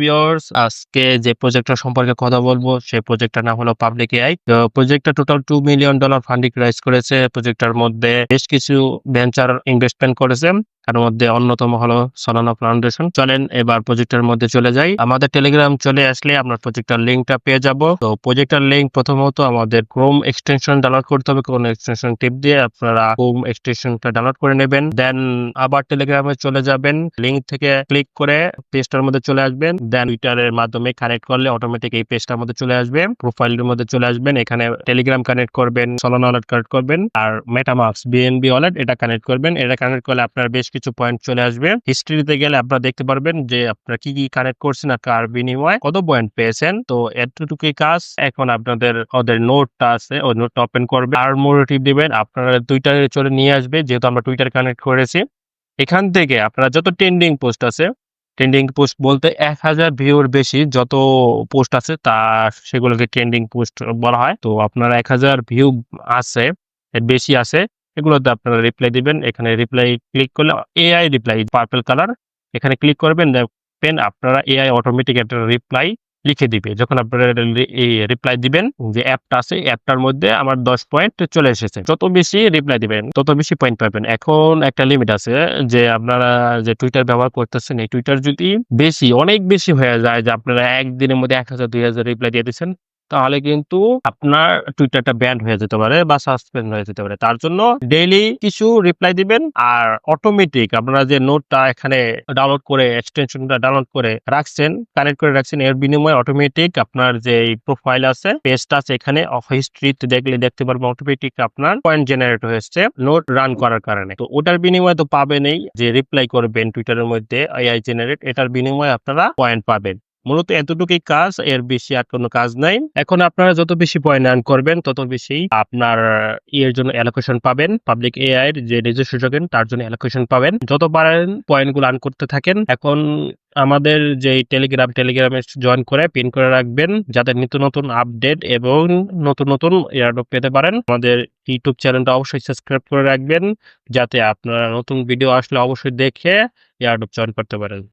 Viewers, আজকে যে প্রজেক্টটা সম্পর্কে কথা বলবো সেই প্রজেক্টটার নাম হলো পাবলিক এআই। তো প্রজেক্টটা টোটাল $2 মিলিয়ন ফান্ডিং রাইজ করেছে। প্রজেক্টটার মধ্যে বেশ কিছু ভেঞ্চার ইনভেস্টমেন্ট করেছে। তার মধ্যে অন্যতম হলো সলানা ফাউন্ডেশন। চলেন এবার প্রজেক্টের মধ্যে চলে যাই। আমাদের টেলিগ্রাম চলে আসলে আপনার প্রজেক্টের লিঙ্কটা পেয়ে যাব। তো প্রজেক্টের লিঙ্ক প্রথমত আমাদের ক্রোম এক্সটেনশন ডাউনলোড করতে হবে। কোন এক্সটেনশন টিপ দিয়ে আপনারা ক্রোম এক্সটেনশনটা ডাউনলোড করে নেবেন। দেন আবার টেলিগ্রামে চলে যাবেন, লিঙ্ক থেকে ক্লিক করে পেজটার মধ্যে চলে আসবেন। দেন টুইটারের মাধ্যমে কানেক্ট করলে অটোমেটিক এই পেজটার মধ্যে চলে আসবে। প্রোফাইলের মধ্যে চলে আসবেন, এখানে টেলিগ্রাম কানেক্ট করবেন, সলানা ওয়ালেট কানেক্ট করবেন, আর মেটামাস্ক বিএনবি ওয়ালেট এটা কানেক্ট করবেন। এটা কানেক্ট করলে আপনার বেশ কিছু পয়েন্ট চলে আসবে। হিস্ট্রিতে গেলে আপনারা দেখতে পারবেন যে আপনারা কি কি কানেক্ট করছেন আর কার বিনিময়ে কত পয়েন্ট পেয়েছেন। তো এতটুকুই কাজ। এখন আপনাদের ওদের নোটটা আছে, ওই নোটটা ওপেন করবে আর মোটিভ দিবেন। আপনারা টুইটারে চলে নিয়ে আসবে, যেহেতু আমরা টুইটার কানেক্ট করেছি। এখান থেকে আপনারা যত ট্রেন্ডিং পোস্ট আছে, ট্রেন্ডিং পোস্ট বলতে 1000 ভিউর বেশি যত পোস্ট আছে তা সেগুলোকে ট্রেন্ডিং পোস্ট বলা হয়। তো আপনারা 1000 ভিউ আছে, এর বেশি আছে, এগুলোতে আপনারা রিপ্লাই দিবেন। এখানে রিপ্লাই ক্লিক করলে এআই রিপ্লাই পার্পল কালার, এখানে ক্লিক করবেন, দেখবেন আপনারা এআই অটোমেটিক একটা রিপ্লাই লিখে দিবে। যখন আপনারা এই রিপ্লাই দিবেন, যে অ্যাপটা আছে অ্যাপটার মধ্যে আমার 10 পয়েন্ট চলে এসেছে। যত বেশি রিপ্লাই দিবেন তত বেশি পয়েন্ট পাবেন। এখন একটা লিমিট আছে যে আপনারা যে টুইটার ব্যবহার করতেছেন, এই টুইটার যদি বেশি অনেক বেশি হয়ে যায়, যে আপনারা একদিনের মধ্যে 1000 2000 রিপ্লাই দিয়ে দিচ্ছেন, তাহলে কিন্তু আপনার টুইটারটা ব্যান্ড হয়ে যেতে পারে বা সাসপেন্ড হয়ে যেতে পারে। তার জন্য ডেইলি কিছু রিপ্লাই দিবেন, আর অটোমেটিক আপনারা যে নোটটা এখানে ডাউনলোড করে এক্সটেনশনটা ডাউনলোড করে রাখছেন, কানেক্ট করে রাখছেন, এর বিনিময়ে অটোমেটিক আপনার যে প্রোফাইল আছে, পেজটা আছে, এখানে হিস্ট্রিতে দেখলে দেখতে পারবেন অটোমেটিক আপনার পয়েন্ট জেনারেট হয়েছে নোট রান করার কারণে। তো ওটার বিনিময়ে তো পাবেনই, যে রিপ্লাই করবেন টুইটারের মধ্যে এআই জেনারেট, এটার বিনিময়ে আপনারা পয়েন্ট পাবেন। মূলত এতটুকুই কাজ, এর বেশি আর কোনো কাজ নাই। এখন আপনারা যত বেশি পয়েন্ট আর্ন করবেন তত বেশি আপনার এর জন্য অ্যালোকেশন পাবেন। পাবলিক এআই এর যে নিজস্ব টোকেন তার জন্য অ্যালোকেশন পাবেন। যত পারেন পয়েন্টগুলো আর্ন করতে থাকেন। এখন আমাদের যে টেলিগ্রামে জয়েন করে পিন করে রাখবেন, যাতে নিত্য নতুন আপডেট এবং নতুন নতুন এয়ারড্রপ পেতে পারেন। আমাদের ইউটিউব চ্যানেলটা অবশ্যই সাবস্ক্রাইব করে রাখবেন, যাতে আপনারা নতুন ভিডিও আসলে অবশ্যই দেখে এয়ারড্রপ জয়েন করতে পারেন।